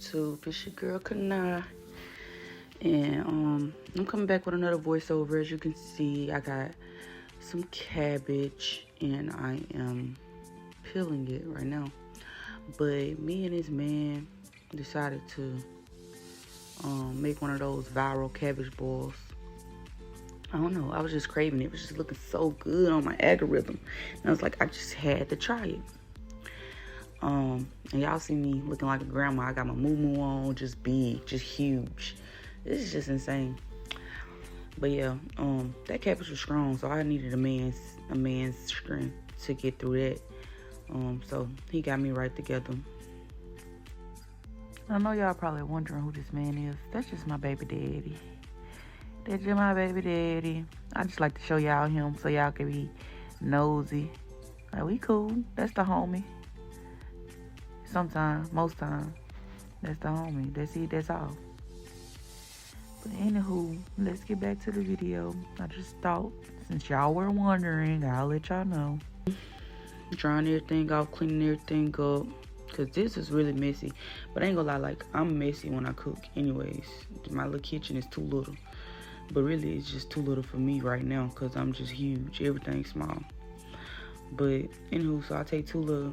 YouTube. It's your girl Keniah. And I'm coming back with another voiceover. As you can see, I got some cabbage and I am peeling it right now. But me and this man decided to make one of those viral cabbage balls. I don't know, I was just craving it. It was just looking so good on my algorithm. And I was like, I just had to try it. And y'all see me looking like a grandma. I got my moo-moo on, just big, just huge. This is just insane. But yeah, that cabbage was strong, so I needed a man's strength to get through that. So he got me right together. I know y'all probably wondering who this man is. That's just my baby daddy. That's just my baby daddy. I just like to show y'all him so y'all can be nosy. Like, we cool. That's the homie. Sometimes, most times, that's the homie. That's it, that's all. But anywho, let's get back to the video. I just thought, since y'all were wondering, I'll let y'all know. Drying everything off, cleaning everything up. Because this is really messy. But I ain't gonna lie, like, I'm messy when I cook anyways. My little kitchen is too little. But really, it's just too little for me right now because I'm just huge. Everything's small. But anywho, so I take 2 little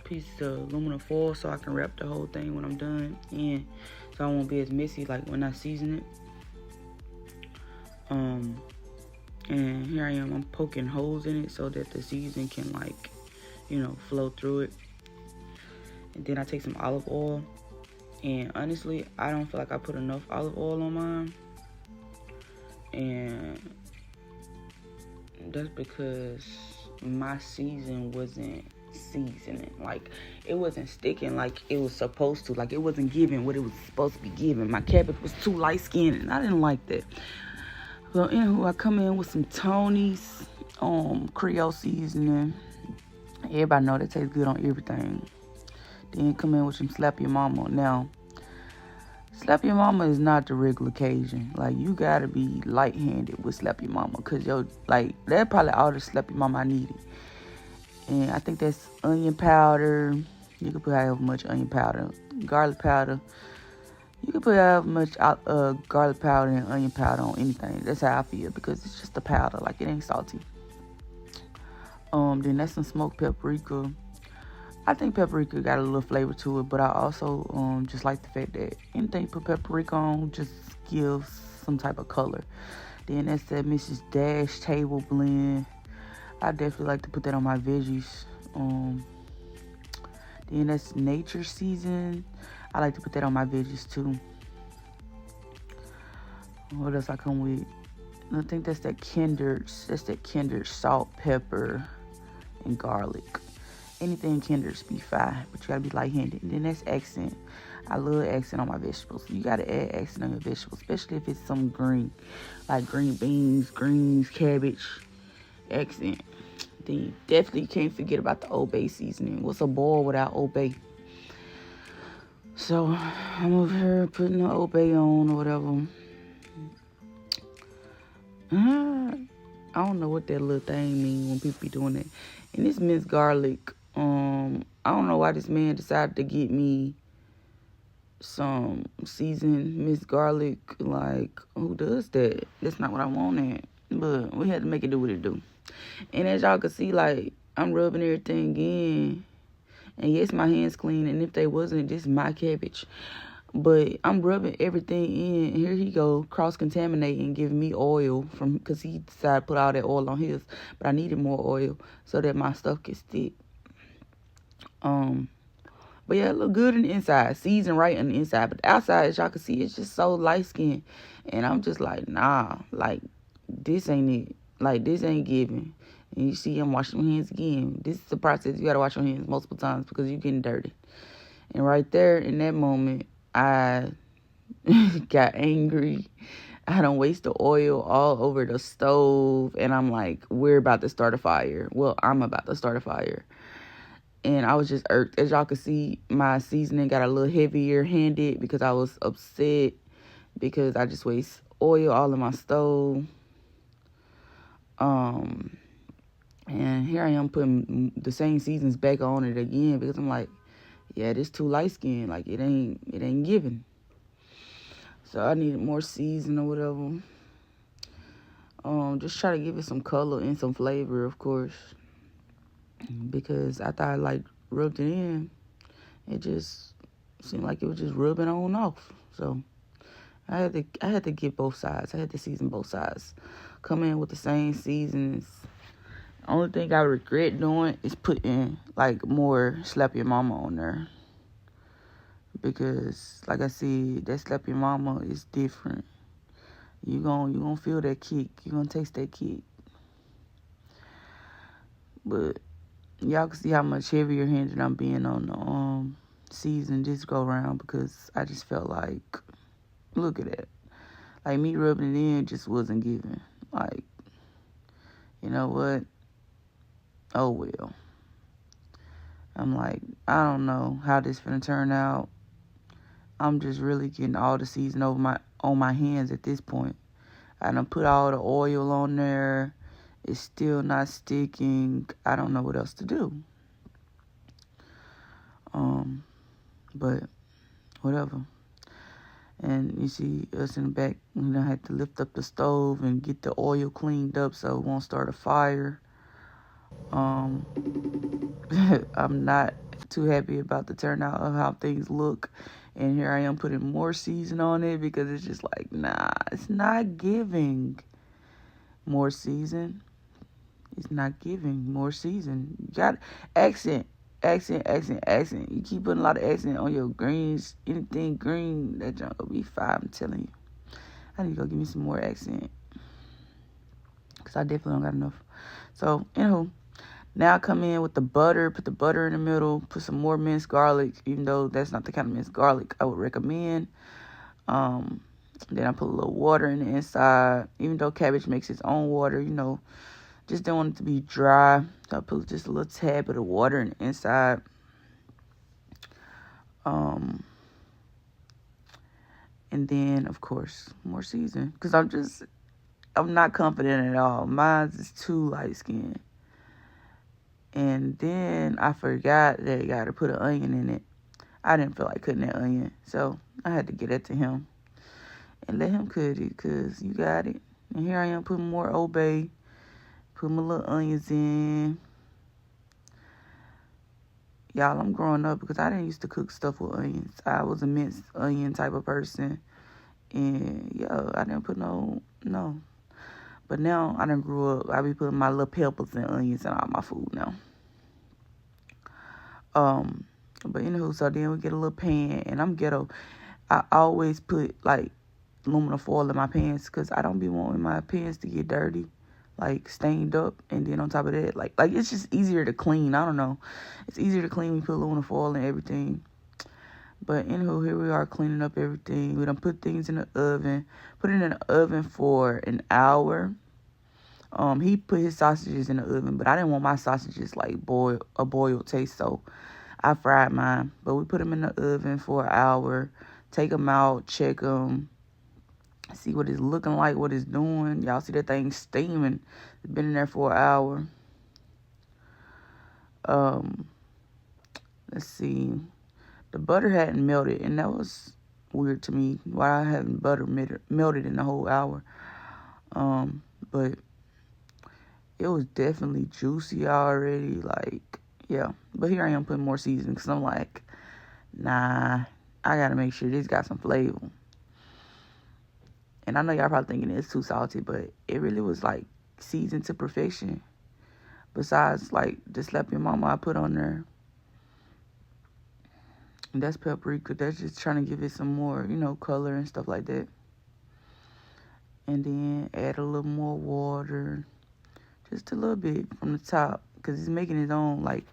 pieces of aluminum foil so I can wrap the whole thing when I'm done. And so I won't be as messy like when I season it. And here I am. I'm poking holes in it so that the seasoning can, like, flow through it. And then I take some olive oil. And honestly, I don't feel like I put enough olive oil on mine. And that's because my season wasn't seasoning. Like, it wasn't sticking like it was supposed to. Like, it wasn't giving what it was supposed to be giving. My cabbage was too light skinned and I didn't like that. So anywho, I come in with some Tony's Creole seasoning. Everybody know that tastes good on everything. Then come in with some Slap Your Mama. Now, Slap Your Mama is not the regular Cajun. Like, you gotta be light-handed with Slap Your Mama. Cause that's probably all the Slap Your Mama I needed. And I think that's onion powder. You can put however much onion powder. Garlic powder. You can put however much garlic powder and onion powder on anything. That's how I feel. Because it's just a powder. Like, it ain't salty. Then that's some smoked paprika. I think paprika got a little flavor to it, but I also just like the fact that anything you put paprika on just gives some type of color. Then that's that Mrs. Dash table blend. I definitely like to put that on my veggies. Then that's nature season. I like to put that on my veggies too. What else I come with? I think that's that Kinder salt, pepper, and garlic. Anything Kinder's be fine, but you gotta be light-handed. And then that's accent. I love accent on my vegetables. You gotta add accent on your vegetables, especially if it's some green, like green beans, greens, cabbage, accent. Then you definitely can't forget about the Old Bay seasoning. What's a boil without Old Bay? So I'm over here putting the Old Bay on or whatever. I don't know what that little thing means when people be doing that. And this minced garlic. I don't know why this man decided to get me some seasoned minced garlic. Like, who does that? That's not what I wanted. But we had to make it do what it do. And as y'all can see, like, I'm rubbing everything in. And yes, my hands clean. And if they wasn't, this is my cabbage. But I'm rubbing everything in. And here he go, cross-contaminating, giving me oil because he decided to put all that oil on his. But I needed more oil so that my stuff could stick. But yeah, it look good on the inside, seasoned right on the inside. But the outside, as y'all can see, it's just so light skinned. And I'm just like, nah, like, this ain't it. Like, this ain't giving. And you see, I'm washing my hands again. This is the process. You gotta wash your hands multiple times because you're getting dirty. And right there, in that moment, I got angry. I done wasted oil all over the stove. And I'm like, we're about to start a fire. Well, I'm about to start a fire. And I was just irked. As y'all can see, my seasoning got a little heavier handed because I was upset because I just waste oil all in my stove. And here I am putting the same seasons back on it again because I'm like, yeah, this too light skin. Like it ain't giving. So I needed more season or whatever. Just try to give it some color and some flavor, of course, because after I like rubbed it in, it just seemed like it was just rubbing on off. So I had to get both sides. I had to season both sides. Come in with the same seasons. Only thing I regret doing is putting like more Slap Your Mama on there, because like I said, that Slap Your Mama is different. You gonna feel that kick. You gonna taste that kick. But y'all can see how much heavier handed I'm being on the season this go around, because I just felt like, look at that. Like me rubbing it in just wasn't giving. Like, you know what? Oh well. I'm like, I don't know how this finna turn out. I'm just really getting all the season on my hands at this point. I done put all the oil on there. It's still not sticking. I don't know what else to do. But whatever. And you see us in the back, I had to lift up the stove and get the oil cleaned up so it won't start a fire. I'm not too happy about the turnout of how things look. And here I am putting more season on it, because it's just like, nah, it's not giving more season. It's not giving more season. You got accent. You keep putting a lot of accent on your greens. Anything green, that junk will be fine, I'm telling you. I need to go give me some more accent, because I definitely don't got enough. So, anywho, now I come in with the butter. Put the butter in the middle. Put some more minced garlic, even though that's not the kind of minced garlic I would recommend. Then I put a little water in the inside. Even though cabbage makes its own water, just don't want it to be dry. So I put just a little tad bit of water in the inside. And then, of course, more season. Because I'm not confident at all. Mine is too light skinned. And then I forgot that I got to put an onion in it. I didn't feel like cutting that onion. So I had to get it to him and let him cut it, because you got it. And here I am putting more Old Bay. Put my little onions in. Y'all, I'm growing up, because I didn't used to cook stuff with onions. I was a minced onion type of person. And, I didn't put no. But now I done grew up. I be putting my little peppers and onions in all my food now. But anywho, so then we get a little pan, and I'm ghetto. I always put like aluminum foil in my pans, because I don't be wanting my pans to get dirty, like stained up. And then on top of that, like it's just easier to clean. I don't know. It's easier to clean when you put aluminum foil and everything. But anywho, here we are cleaning up everything. We done put things in the oven. Put it in the oven for an hour. He put his sausages in the oven, but I didn't want my sausages like a boiled taste, so I fried mine. But we put them in the oven for an hour. Take them out, check them, see what it's looking like, what it's doing. Y'all see that thing steaming. It's been in there for an hour. Let's see. The butter hadn't melted, and that was weird to me. Why I haven't butter melted in the whole hour. But it was definitely juicy already. Like, yeah. But here I am putting more seasoning, because I'm like, nah, I got to make sure this got some flavor. And I know y'all probably thinking it's too salty, but it really was like seasoned to perfection. Besides, like, the Slap Your Mama I put on there. And that's paprika. That's just trying to give it some more, color and stuff like that. And then add a little more water. Just a little bit from the top. Because it's making its own, like,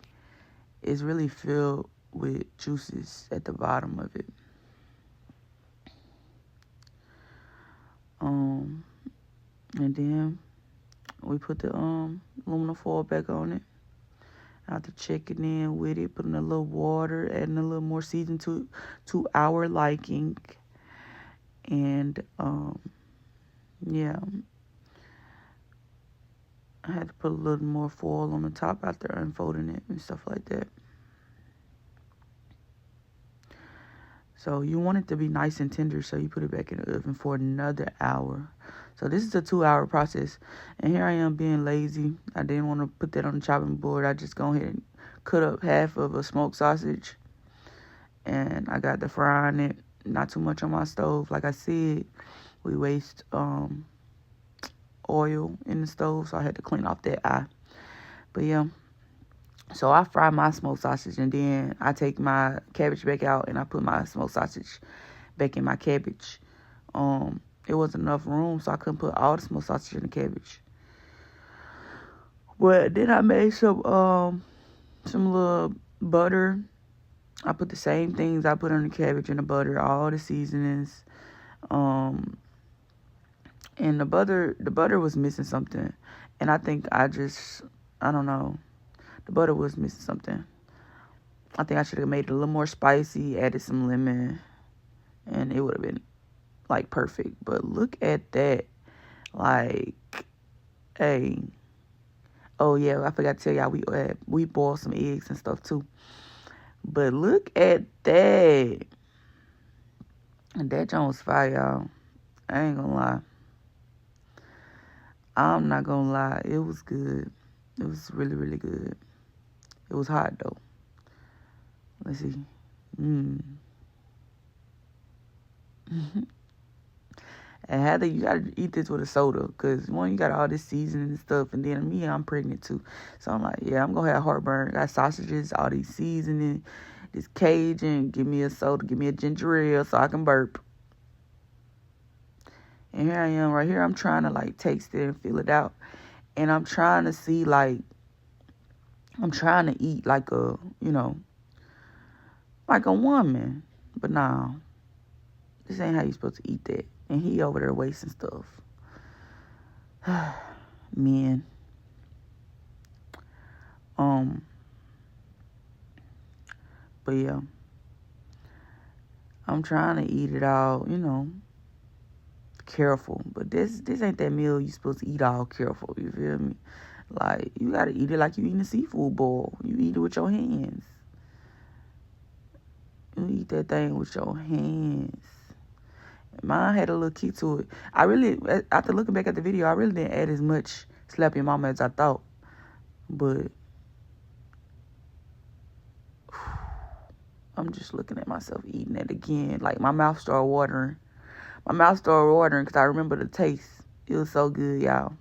it's really filled with juices at the bottom of it. And then we put the aluminum foil back on it. I have to check it in with it, putting a little water, adding a little more seasoning to our liking. And yeah, I had to put a little more foil on the top after unfolding it and stuff like that. So you want it to be nice and tender, so you put it back in the oven for another hour. So this is a 2-hour process. And here I am being lazy. I didn't want to put that on the chopping board. I just go ahead and cut up half of a smoked sausage. And I got the frying it. Not too much on my stove. Like I said, we waste oil in the stove, so I had to clean off that eye. But yeah. So I fry my smoked sausage, and then I take my cabbage back out, and I put my smoked sausage back in my cabbage. It wasn't enough room, so I couldn't put all the smoked sausage in the cabbage. But then I made some little butter. I put the same things I put on the cabbage and the butter, all the seasonings. And the butter was missing something. And I think I don't know. The butter was missing something. I think I should have made it a little more spicy, added some lemon, and it would have been, like, perfect. But look at that. Like, hey. Oh, yeah, I forgot to tell y'all, we boiled some eggs and stuff, too. But look at that. And that joint was fire, y'all. I ain't gonna lie. I'm not gonna lie. It was good. It was really, really good. It was hot, though. Let's see. And Heather, you gotta eat this with a soda. Because, one, you got all this seasoning and stuff. And then me, I'm pregnant, too. So I'm like, yeah, I'm gonna have heartburn. Got sausages, all these seasoning, this Cajun. Give me a soda. Give me a ginger ale so I can burp. And here I am right here. I'm trying to, like, taste it and feel it out. And I'm trying to see, like, I'm trying to eat like a, like a woman. But nah, this ain't how you supposed to eat that. And he over there wasting stuff. Men. But yeah. I'm trying to eat it all, careful. But this ain't that meal you supposed to eat all careful. You feel me? Like, you gotta eat it like you eating a seafood bowl. You eat it with your hands. You eat that thing with your hands. Mine had a little kick to it. I really, after looking back at the video, I really didn't add as much slap your mama as I thought. But I'm just looking at myself eating it again. Like, my mouth started watering. My mouth started watering because I remember the taste. It was so good, y'all.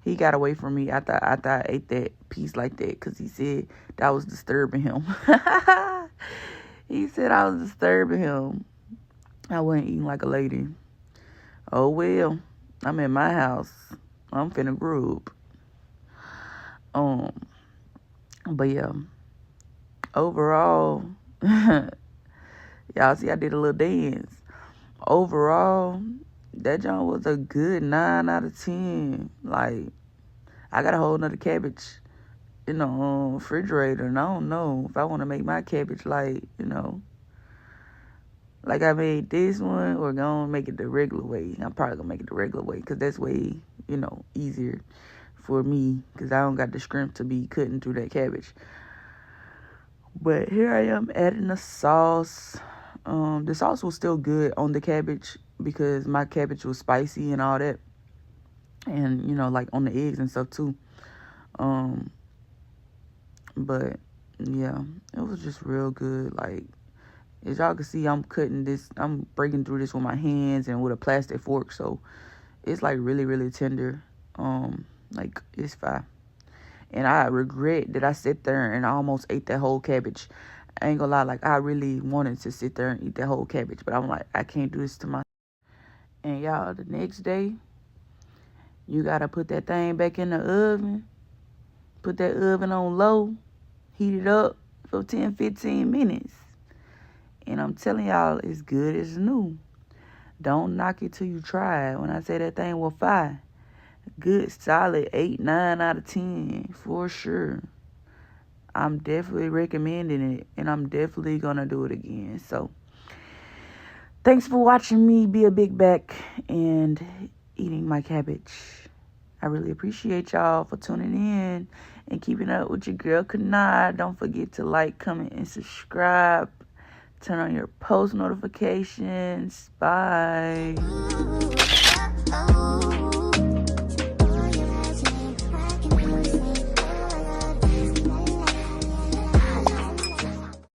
He got away from me after I ate that piece like that because he said that was disturbing him. He said I was disturbing him. I wasn't eating like a lady. Oh, well. I'm in my house. I'm finna group. But yeah. Overall, y'all see I did a little dance. Overall, that joint was a good 9 out of 10. Like, I got a whole nother cabbage in the refrigerator, and I don't know if I want to make my cabbage like I made this one, or gonna make it the regular way. I'm probably gonna make it the regular way because that's way easier for me because I don't got the strength to be cutting through that cabbage. But here I am adding the sauce. The sauce was still good on the cabbage because my cabbage was spicy and all that. And, like on the eggs and stuff too. But, yeah, it was just real good. Like, as y'all can see, I'm breaking through this with my hands and with a plastic fork. So, it's, like, really, really tender. Like, it's fine. And I regret that I sit there and I almost ate that whole cabbage. I ain't gonna lie, like, I really wanted to sit there and eat that whole cabbage. But I'm like, I can't do this to myself. And y'all, the next day, you gotta put that thing back in the oven. Put that oven on low. Heat it up for 10, 15 minutes. And I'm telling y'all, it's good as new. Don't knock it till you try it. When I say that thing was fire, good, solid 8, 9 out of 10, for sure. I'm definitely recommending it, and I'm definitely going to do it again. So, thanks for watching me be a big back and eating my cabbage. I really appreciate y'all for tuning in and keeping up with your girl, Keniah. Don't forget to like, comment, and subscribe Turn on your post notifications. Bye.